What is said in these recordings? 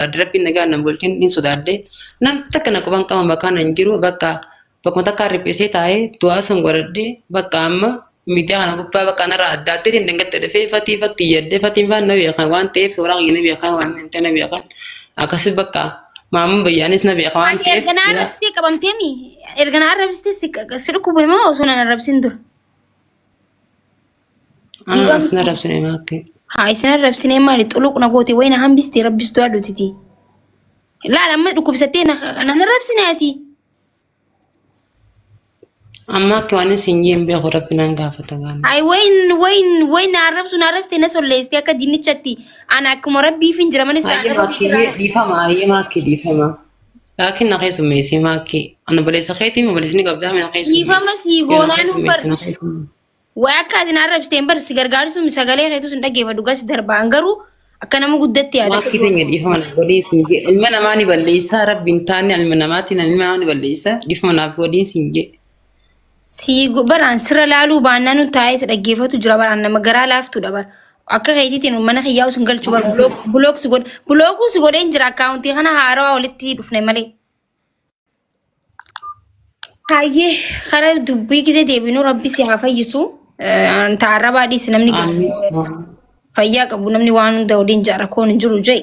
Rabbi nagaa nam bulchin din sodaadde nam takka na quban qaba bakka nan jiru bakka bakkuma takka riphee taa'ee du'aa san godhadde bakka amma miidiyaa kana gubbaa bakka narraa addaatti hin dangatte dhufee fatii jedhee fatiin faan na beekan waan ta'eef suuraa kiyya na beekan waan hin na beekan akkasii bakka maamun bayyaanis na beekan waan ta'eef. Erga na arrabsitee qabamteemi erga na arrabsitee si dhukkubee moo osoo na arrabsin dura. Sin arrabsine maakkee. Haa isin arrabsinee maali xuluqna goote wayna hambistee rabbistuu aduutiti. Laala amma dhukkubsattee na arrabsineeti. Amma akka waan isin jeen beeku rabbi nan gaafata gaana. Ay wayin na arrabsitee na solleestee akka dinnichatti ana akkuma rabbiif hin jira malee Ayyee maakkee dhiifama ayyee maakkee dhiifama. Laakiin na keessummeessee maakkee ana baleessa keetii ma baleessni qabdaa na keessummeessee. dhiifama si goonaan bar way akka atin arrabsiteen bar si gargaarsu sagalee keetu sin dhaggeeffadhu gas darbaan garuu akka nama guddatti yaada. Maakkii teenya dhiifama na godhiin siin jee ilma namaa ni balleessaa rabbiin taane ilma namaatiin ilma namaa ni balleessaa dhiifama naaf godhiin siin jee. Si baraan sirra laaluu baannaan nu taa'ee si dhaggeeffatu jira baraan nama garaa laaftu dabar. Akka keetiitiin mana kiyyaa'u sun galchuu bar bulookuu si godheen jira akkaawuntii kana haarawaa walitti dhufne malee. Hayyee karaa dubbii gisee deebinuu rabbi si haa fayyisu. Taarra baadhiis namni fayyaa qabu namni waan hunda waliin jaara koon hin jiru jee.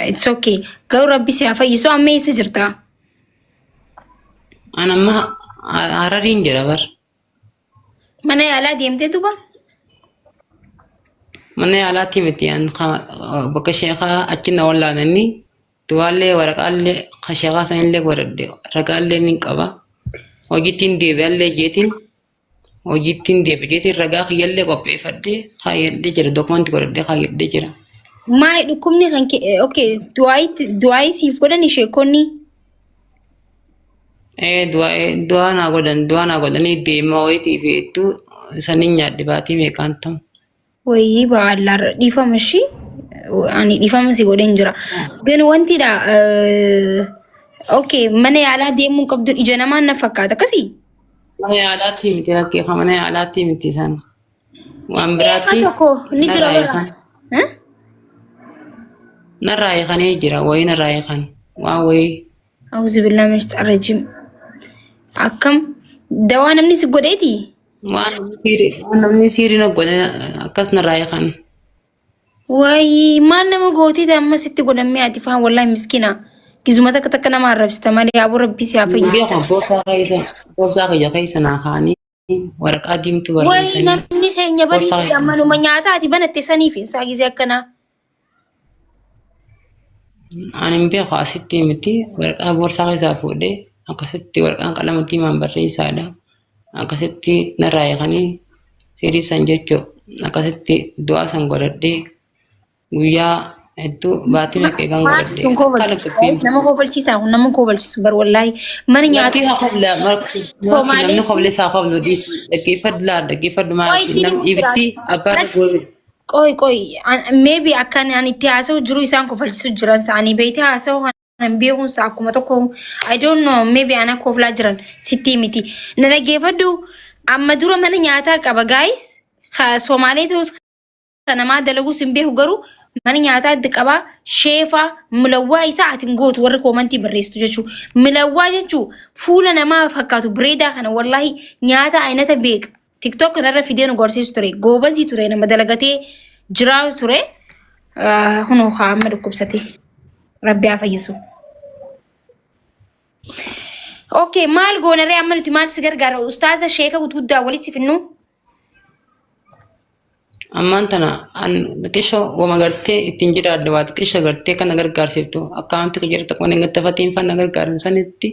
It's okay. Garuu rabbi si haa fayyisu amma eessa jirta? An amma Harariin jira bar. Mana yaalaa deemtee duba? Mana yaalaatti miti an bakka sheekaa achi na wallaananii duwaallee waraqaallee ka sheekaa sanillee godhadhe ragaallee ni qaba. Hojiittiin deebi'allee jeetiin hojiittiin deebi'eetiin ragaa kiyyallee qopheeffadhee kaayyadhee jira dokumentii godhadhee kaayyadhee jira. Maay dhukkubni kan okay du'aayi siif godhan sheekonni? Du'aa naa godhanii deemaa wayitii fi hedduu isaanii nyaadhi baatii meeqaan ta'u. Wayii baallar dhiifama shi ani dhiifama si godhen jira. Gan wantidha okay mana yaalaa deemuu qabdu ija namaan na fakkaata akkasii. Mana yaalaatti miti lakkeeffa mana yaalaatti miti sana. Waan biraatti ni jira bara. Narraa eekanii jira wayii narraa eekan waan wayii. Auzu billahi minash rajim. Akkam dawaa namni si godheeti? Waan namni siiriin godhe akkas narraa eekan. Wayii maan nama gootiita amma sitti godhamee ati faan wallahi miskina. Gizuma takka nama arrabsita malee yaa rabbi si haa fayyisu. Beekan boorsaa kiyya keessa naa kaanii waraqaa diimtuu barreessanii. Wayii namni keenya barreessee ammanuma nyaata ati banatte saniif isaa gisee akkanaa. Ani hin beeku asitti miti waraqaa boorsaa keessaa fuudhee akkasitti waraqaan qalama diimaan barreessaadha. Akkasitti narraa eekanii siriisan jechuudha. Akkasitti du'aa san godhadhee guyyaa hedduu baatii meeqa eegan godhadhee. Nama kobalchiisaa kun nama kobalchiisu bar wallahi mana nyaata. Namni kobleessaa koblu dhiisi dhaggeeffadhu laa dhaggeeffadhu maaliif namni ibiddi abbaan goobe. Qoy maybe akkan ani itti haasa'u jiru isaan kofalchiisu jiran isaanii beekte haasa'u kan beekumsa akkuma tokko I don't know maybe ana koflaa jiran sitti miti na dhaggeeffadhu amma dura mana nyaataa qaba guys Somaalee ta'us namaa dalaguus hin beeku garuu mana nyaataa itti qaba sheefa milawwaa isaa atiin gootu warri koomantii barreessitu jechuudha. Milawwaa jechuun fuula namaa fakkaatu bireedaa kana wallahi nyaata aynata beeka. TikTok kanarra fideen gorsiisu ture goobazii ture nama dalagatee jiraatu ture hunoo hamma dhukkubsate rabbi haa fayyisu. Okay maal goonaree amma nuti maal si gargaara ustaaza sheeka guddaa walitti finnu. Ammaan tana xiqqeesho wama gartee ittiin jiraadde waa xiqqeesho gartee kana gargaarsiftu akkaawunti kiyya tokko mana gattafatiin fanna gargaaran sanitti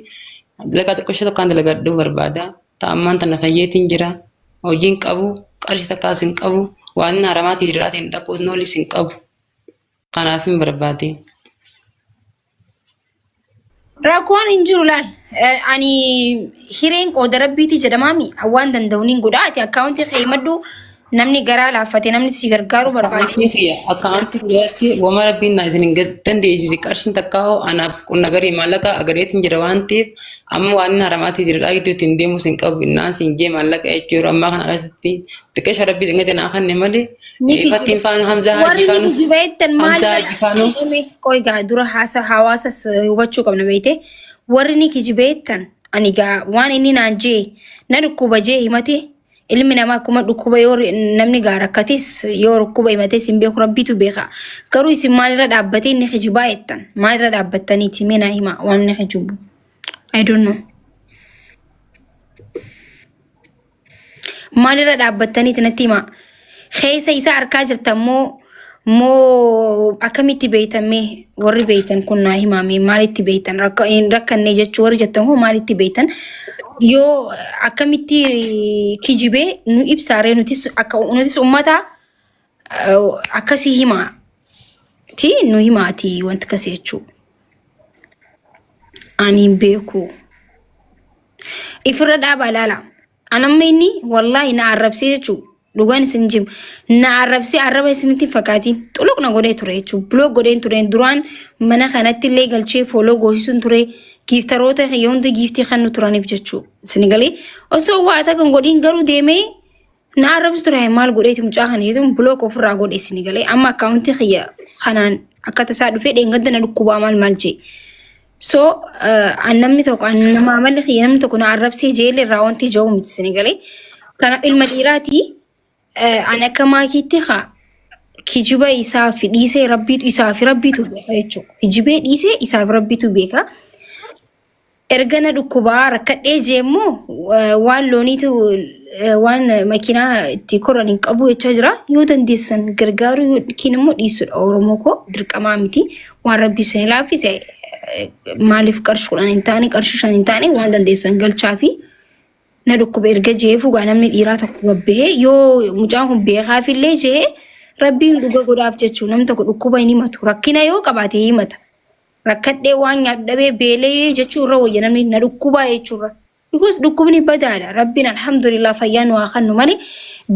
laga xiqqeesho tokkoon dalagadhuu barbaada. Ta'ammaan tana fayyeetiin jira. Hojiin qabu qarshii takkaas hin qabu waan haramaatii jiraatiin dhaquus noolis hin qabu kanaaf hin barbaade. Rakkoon hin jiru laal ani hireen qooda rabbiiti jedhamaami waan danda'uun hin godha ati akkaawuntii keemaddu namni garaa laaffate namni si gargaaru barbaade. Akkaanti fudhatti wama rabbiin naa isin dandeessisi qarshiin takka hoo anaaf qonna garii maallaqa agareetiin jira waan ta'eef amma waan haramaatii jira gidduu ittiin deemus hin qabu innaan siin jee maallaqa jechuudha ammaa kana keessatti xiqqeesha rabbii dhingate naa kanne malee fakkiin faanu hamzaa hajji faanu warri jibeettan maal qoy gaa dura hawaasas hubachuu qabna beekte warri ni kijibeettan ani gaa waan inni naan jee na dhukkuba jee himate ilmi namaa akkuma dhukkuba yoo namni gaa rakkates yoo dhukkuba himates hin beeku rabbiitu beeka garuu isin maalirra dhaabbatee inni kijibaa jettan maalirra dhaabbattaniiti mee naa hima waan inni kijibu I don't know maalirra dhaabbattaniiti natti hima keessa isaa harkaa jirtan moo akkamitti beeytamee warri beeytan kun naa himame maalitti beeytan rakkannee jechuu warri jettan hoo maalitti beeytan yoo akkamitti kijibee nu ibsaaree nutis ummata akkasii himaati nu himaati wanti akkasii jechuu ani hin beeku ifirra dhaabaa laala anamma inni wallaahi na arrabsee jechuu dhugaan isin jim na arrabsee arraba isinitti fakkaati xuluqna godhee ture jechuu blog godheen ture duraan mana kanatti illee galchee fooloo goosisuun ture giiftaroota yoonta giiftii kan nu turaniif jechuu sinigalee osoo waata kan godhiin garuu deemee na arrabsu ture maal godheeti mucaa kana jechuun blog ofirraa godhe sinigalee amma akkaawuntii kiyya kanaan akka tasaa dhufee dheengadda na dhukkubaa maal jee so namni tokko nama amalli kiyya namni tokko na arrabsee jeelee irraa wanti jiru miti sinigalee kana ilma dhiiraati ana akka maakiitti haa kijiba isaa fi dhiisee rabbiitu isaa fi rabbiitu beeka jechuudha. Kijibee dhiisee isaa fi rabbiitu beeka. Ergana dhukkubaa rakkadhee jeemmoo waan looniitu waan makiinaa itti koran hin qabu jechaa jira. Yoo dandeessan gargaaru yookiin immoo dhiisudha. Oromoo koo dirqamaa miti waan rabbi isin laaffise maaliif qarshii 10 hin taane qarshii 5 hin taane waan dandeessan galchaa fi na dhukkuba erga jeefu gaa namni dhiiraa tokko gabbee yoo mucaan kun beekaaf illee jee rabbiin dhuga godhaaf jechuun namni tokko dhukkuba hin himatu rakkina yoo qabaate himata rakkadhee waan nyaadhu dhabee beelee jechuu irra wayya namni na dhukkubaa jechuurra because dhukkubni badaadha rabbiin alhamdulillah fayyaan waa kannu malee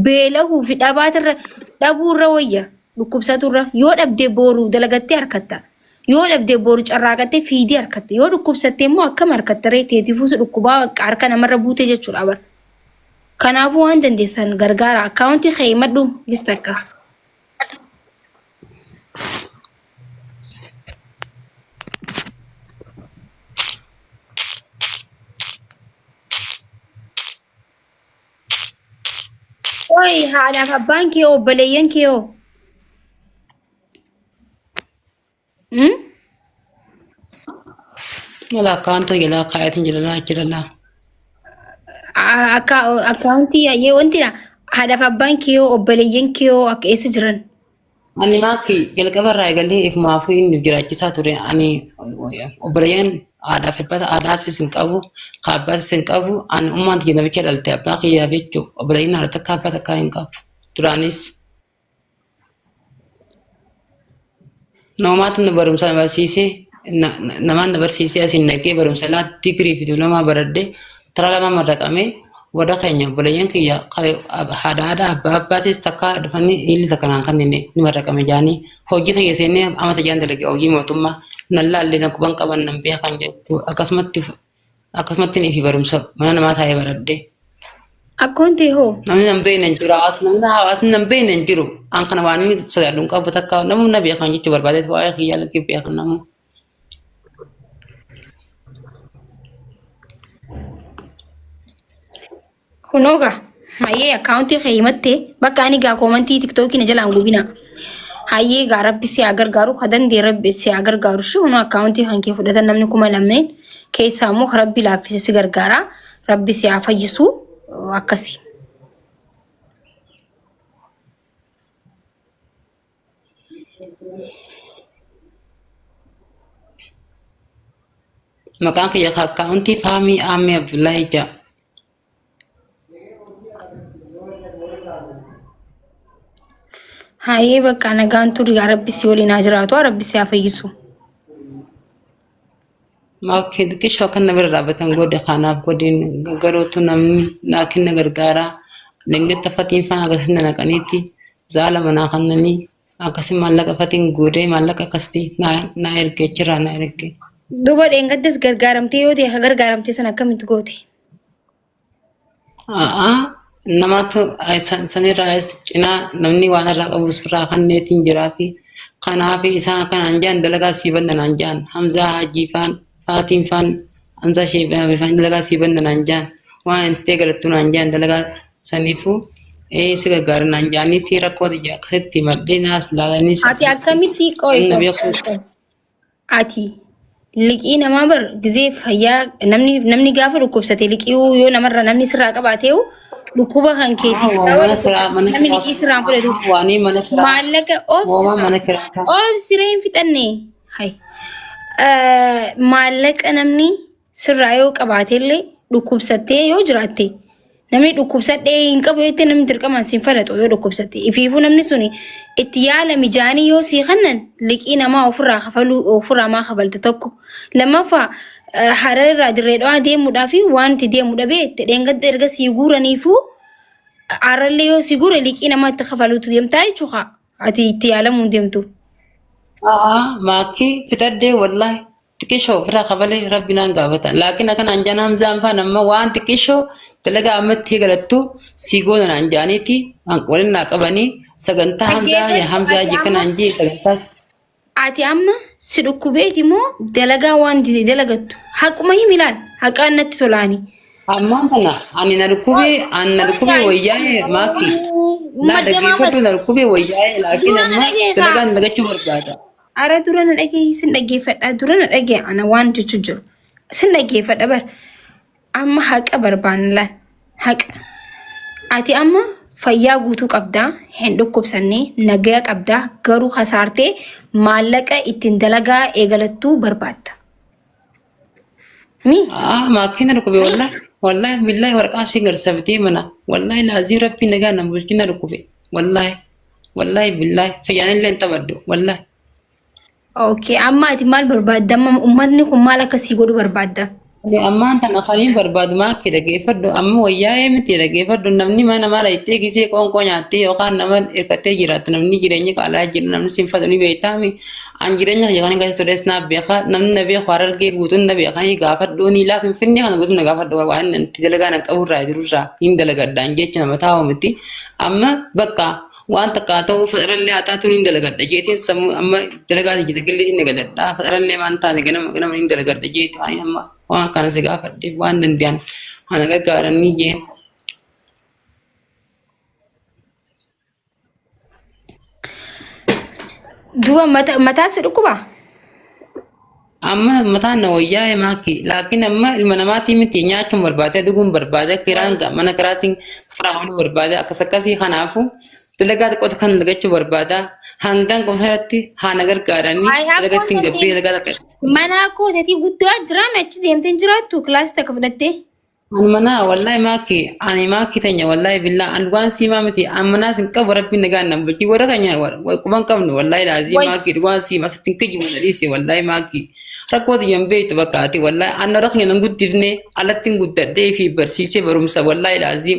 beelahuu fi dhabuu irra wayya dhukkubsaturra yoo dhabdee booruu dalagattee harkatta yoo dhabdee boru carraaqattee fiidii harkatte yoo dhukkubsattee immoo akkam harkatta reeteetii fuusu dhukkubaa harka namarra buute jechuudha bar kanaafuu waan dandeessan gargaara akkaawuntii keeymadhu listakka oy haadhaaf abbaan kee obboleeyyan kee hoo Wala akkaawuntii gala kaayatiin jirala. Akkaawuntii yee wanti haadhaaf abbaan kee hoo obboleeyyan kee hoo akka eessa jiran? Ani maaki jalqabarraa eegalee ifumaafuu inni jiraachisaa ture. Ani obboleeyyan aadaaf hirpata aadaas isin qabu kaabbaas isin qabu ani ummaanti jennabicha dhalte abbaa kiyyaa jechuu obboleeyyan haadha takka abbaa takkaa hin qabu. Duraanis Noomaatu nu barumsa barsiisee namaan barsiisee asin naqee barumsa laatti digirii fi diploomaa baradhee tara lama madaqamee wada keenya obboleeyyan kiyya haadha abbaa abbaatis takka dhufanii illi takka naan kanneen ni madaqame jaanii hojii keenya seennee amata jaan dalage hojii mootummaa nan laallee nan kuban qaban nan beekan jechuu akkasumatti ni fi barumsa mana namaa taa'ee baradhee. Akkaawuntii hoo? Namni nan beeknan jiru hawaasni nan beeknan jiru an kana waan inni sodaadhuun qabu takka namni na beekan jechuu barbaadees waa'ee kiyyaa lakkii beekan namu. Kunoga hayyee akkaawuntii keeymattee bakka ani gaa koomantii tiktookii na jalaan gubina hayyee gaa rabbi si agargaaru kadandee rabbi si agargaaru shi hunu akkaawuntii kan kee fudhatan namni 2,000 keessaa immoo rabbi laaffise si gargaara rabbi si fayyisu akkasi. Maqaan kiyya akkaawuntii Faamii Aamee Abdullaahi jaa. Hayyee bakka nagaan turi yaa rabbi si waliin haa jiraatu rabbi si haa fayyisu. Maakkee kishoo kan nama irraa dhaabbatan godhe kanaaf godhin garootu namni laakiin na gargaara Lengit tafatiin fana agasin na kaniti zala mana kanani akasin mallaqa fatiin guure mallaqa kasti na erge chira na erge. Duba dhengaddas gargaaramtee yoo ta'e gargaaramtee sana akkamitti goote? Namatu sanirraa cinaa namni waan irraa qabu suuraa kanneetiin jiraa fi kanaaf isaan kanaan jaan dalagaa sii bandanaan jaan Hamzaa Hajii faan Faatiin faan Hamzaa Sheebaa faan dalagaa sii bandanaan jaan waan itti galattu naan jaan dalagaa saniifuu si gargaarinaan jaaniitii rakkooti akkasitti maddee naas laalanii ati akkamitti qoyta? Ati liqii namaa bar gizee fayyaa namni gaafa dhukkubsate liqii yoo namarra namni sirraa qabaateewu dhukkuba kan keetiif namni liqii sirraan fudhatu maallaqa obsiree hin fixanne maallaqa namni sirraa yoo qabaateellee dhukkubsattee yoo jiraatte namni dhukkubsadhee hin qabu yoo namni dirqamaan siin fudhatu yoo dhukkubsatte ifiifuu namni suni itti yaala mijaanii yoo sii kannan liqii namaa ofirraa maa kabalta tokko lammaffaa hararraa dirree dhawaa deemuudhaa fi waan itti deemu dhabee itti dheengadda erga sii guuraniifuu harallee yoo sii guure liqii namaa itti kafaluutu deemtaa jechuudha ati itti yaalamuu deemtu. Maakii fitadhee wallaahi xiqqishoo ofirraa kabalee rabbinaan gaafata laakiin akkan anjaan Hamzaan faan amma waan xiqqishoo dalagaa ammatti galattu sii goonan anjaaniiti waliin naa qabanii sagantaa Hamzaa jekan anjii sagantaas. Ati amma si dhukkubeeti moo dalagaa waan itti dalagattu haquma himilaan haqaan natti tolaani. Ammaan kana ani na dhukkubee wayyaa'ee maakii naa dhaggeeffadhu na dhukkubee wayyaa'ee laakiin amma dalagaan dalagachuu barbaada. Ara dura na dhagee sin dhaggeeffadha dura na dhagee ana waan jechu jiru sin dhaggeeffadha bar amma haqa barbaanlaan haqa ati amma fayyaa guutuu qabdaa hin dhukkubsannee nagaa qabdaa garuu hasaartee maallaqa ittiin dalagaa eegalattuu barbaadda. Maakiina dhukkubee wallahi billahi warqaa si garsabtee mana wallahi laazii rabbii nagaa nama bulchina dhukkubee wallahi billahi fayyaanillee hin taphaddu wallahi. Okay, amma ati maal barbaadda? Amma uummatni kun maal akkasii godhu barbaadda? Ammaan tan afaniin barbaadu maakii dhaggeeffadhu amma wayyaa'ee miti dhaggeeffadhu namni mana mala ittee gisee qoonqoo nyaattee yookaan nama hirkattee jiraatu namni jireenya qaalaa jiru namni sinfatu ni beektaami an jireenya kan keessatti sodees naa beeka namni na beeku harargee guutuun na beekanii gaafadhu ni laa finfinnee kana guutuun na gaafadhu waan itti dalagaa na qaburraa jirurraa hin dalagadhaan jecha nama taa'u miti amma bakka waan takka ta'uu federallee haa taatu hin dalagadha jeetiin sammuu amma dalagaa jira gilliitiin nagadadha federallee waan taane ganama hin dalagadha jeetu amma waan kana si gaafadhe waan danda'an ana gargaaranii jeen. Duuba mataa si dhukkuba? Amma mataan na wayyaa'ee maakii laakiin amma ilma namaatii miti nyaachuun barbaade dhuguun barbaade kiraan mana kiraatiin firaa ooluu barbaade akkasii kanaafu dalagaa xiqqoota kan dalagachuu barbaada hangaan qofatti haana gargaaranii dalagatti hin gabbee dalagaa takka. Mana kooteetii guddaa jira achi deemtee jiraattu kilaasii takka fudhattee? Mana wallahi maakii tanya wallahi billaa an waan siimaa miti amanaas hin qabu rabbiin nagaan nan bulchi warra tanya quban qabnu wallahi laazii maakii waan siimaa sittin kijibu na dhiise wallahi maakii rakkooti yan beektu bakkaati wallahi an raknya nan guddifne alattiin guddadhee fi barsiisee barumsa wallahi laazii.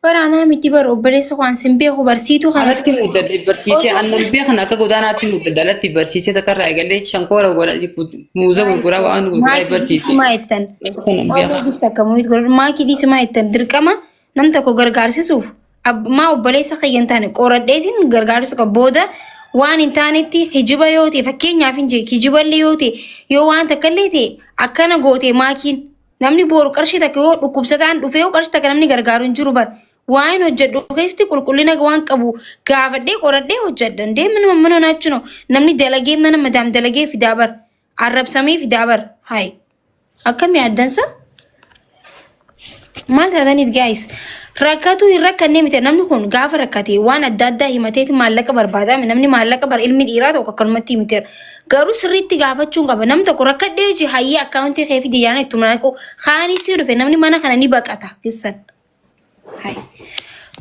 Waraanaa miti bara obboleessa waan sin beeku barsiitu kana. Alatti muddadhe barsiisee annan beekan akka godaanaatti muddadhe alatti barsiisee takkarraa eegalee shankoora godha muuza gurguraa waan gurguraa barsiisee. Maakii ettan. Oobis takka muuyit godha maakii dhiisima ettan dirqama nam tokko gargaarsisuuf maa obboleessa kiyyan taane qoradheetiin gargaarsu qaba booda waan hin taanetti hijiba yoo ta'e fakkeenyaaf hin jee hijiballee yoo ta'e yoo waan takkallee ta'e akkana goote maakiin namni booru qarshii takka yoo dhukkubsataan dhufee yoo qarshii takka namni gargaaru hin jiru bara. Waan hojjedhu keessatti qulqullina waan qabu gaafadhee qoradhee hojjedhan deemnu mana naachino namni dalagee mana madaam dalagee fidaa bar arrabsamee fidaa bar hay akkamii addansa maal taataniit guys rakkatu hin rakkannee miti namni kun gaafa rakkate waan adda addaa himateeti maallaqa barbaadame namni maallaqa bar ilmi dhiiraa tokko akkanumatti himiteera garuu sirriitti gaafachuun qaba nam tokko rakkadhee hojii hayyee akkaawuntii kee fi diyyaana itti mana kaanii si dhufe namni mana kana ni baqata kissan.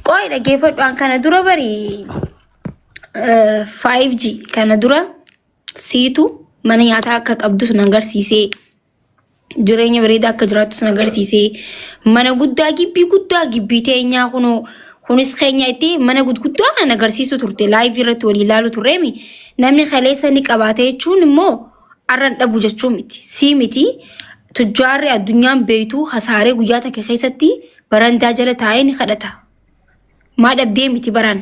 Koi dhaggeeffadhaan kana dura bari 5G kana dura siitu mana nyaataa akka qabdus nan agarsiisee jireenya bareedaa akka jiraattus nan agarsiisee mana guddaa gibbii teenyaa kunoo kunis keenyatti mana gudguddaa kan agarsiisu turte live irratti walii ilaalu turreemi namni kaleessa ni qabaate jechuun immoo arran dhabu jechuun miti si miti tujjaarri addunyaan beeytu hasaaree guyyaa takka keessatti barandaa jala taa'ee ni kadhata maa dhabdee miti baran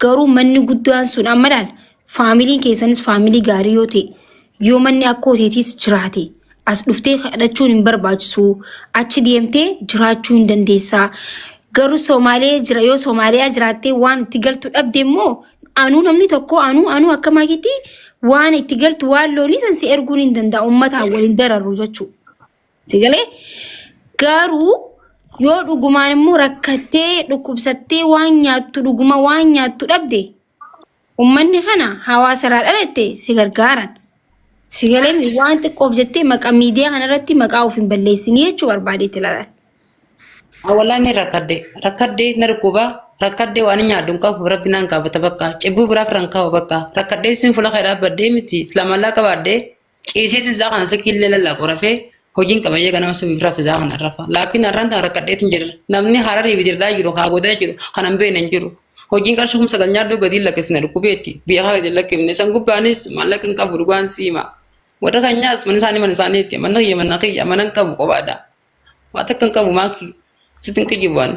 garuu manni guddaan sun ammadaan faamiliin keessanis faamilii gaarii yoo ta'e yoo manni akkooteetis jiraate as dhuftee kadhachuun hin barbaachisu achi deemtee jiraachuu hin dandeessaa garuu Soomaaliyaa jira yoo Soomaaliyaa jiraattee waan itti galtu dhabde immoo anuu namni tokko anuu akka maakitti waan itti galtu waan loonii san si erguun hin danda'a uummataan waliin dararru jechuudha. Sigalee garuu yoo dhugumaan immoo rakkattee dhukkubsattee waan nyaattu dhuguma waan nyaattu dhabde ummanni kana hawaasa irraa dhalatte si gargaaran. Sigalee waan xiqqoof jettee maqaa miidiyaa kanarratti maqaa of hin balleessinii jechuu barbaadeetti ilaalan. Wallahi rakkadde na dhukkuba rakkadde waan nyaaddu qabu rabbi naan qaafata bakka cibbuu biraaf rankaawu bakka rakkadde sin fuula kadhaa baddee miti islamallaa qabaadde ciiseetin isaa kana sikkillee lallaqu rafee hojiin qabayyee ganama sun biraaf isaa kana rafa laakiin har'aan tan rakkaddeetin jedha namni hararii bidirdaa jiru haa godhaa jiru kanan beenen jiru hojiin qarshii humsa gal nyaaddu gadi lakkisna dhukkubeetti biyya haa gadi lakkifne san gubbaanis maallaqin qabu dhugaan siima wada kanyaas mana isaaniitti mana kiyya manan qabu qobaadha waa takkan qabu maaki sitin kijibuan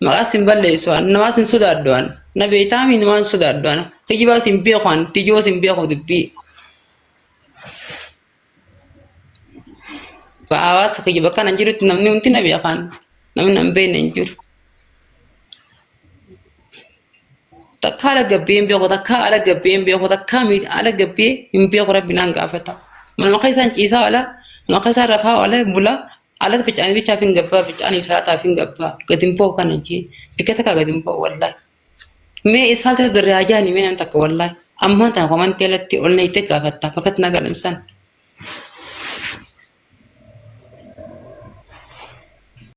makasin balleessuan namasin sodaadduan na beetaami namaan sodaadduan kijibaa sin beekuan tijoo sin beeku dubbii hawaasa kijiba kana jirutti namni humti na beekan namni nan beekne hin jiru takka ala gabbee hin beeku takka ala gabbee hin beeku takka ala gabbee hin beeku rabbi naan gaafata mana isaan ciisaa ala mana isaan rafaa ala bula ala ficaan bicha fin gabba ficaan salata fin gabba gadimpo kana ji bikata ka gadimpo wallahi me isalta garajani me nan takka wallahi amma ta komante latti olne ite gafatta fakat nagalan san